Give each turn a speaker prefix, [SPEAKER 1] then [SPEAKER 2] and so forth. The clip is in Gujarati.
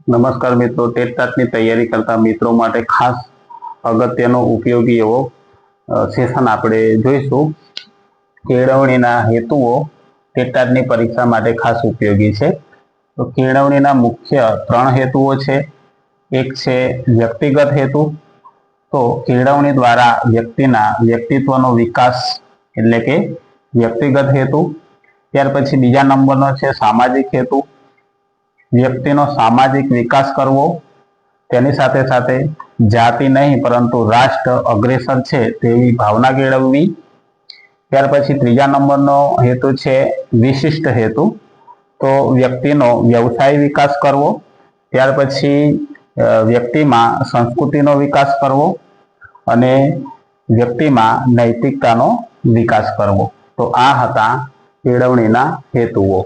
[SPEAKER 1] નમસ્કાર મિત્રો, ટેટટાટની તૈયારી કરતા મિત્રો માટે ખાસ અગત્યનો ઉપયોગી એવો સેશન આપણે જોઈશું. કેળવણીના હેતુઓ ટેટટાટની પરીક્ષા માટે ખાસ ઉપયોગી છે. તો કેળવણીના મુખ્ય 3 હેતુઓ છે. એક છે વ્યક્તિગત હેતુ. તો કેળવણી દ્વારા વ્યક્તિના વ્યક્તિત્વનો વિકાસ એટલે કે વ્યક્તિગત હેતુ. ત્યાર પછી બીજા નંબરનો છે સામાજિક હેતુ. વ્યક્તિનો સામાજિક વિકાસ કરવો, તેની સાથે સાથે જાતિ નહીં પરંતુ રાષ્ટ્ર અગ્રેસર છે તેવી ભાવના કેળવવી. ત્યાર પછી ત્રીજા નંબરનો હેતુ છે વિશિષ્ટ હેતુ. તો વ્યક્તિનો વ્યવસાય વિકાસ કરવો. ત્યાર પછી વ્યક્તિમાં સંસ્કૃતિનો વિકાસ કરવો અને વ્યક્તિમાં નૈતિકતાનો વિકાસ કરવો. તો આ હતા કેળવણીના હેતુઓ.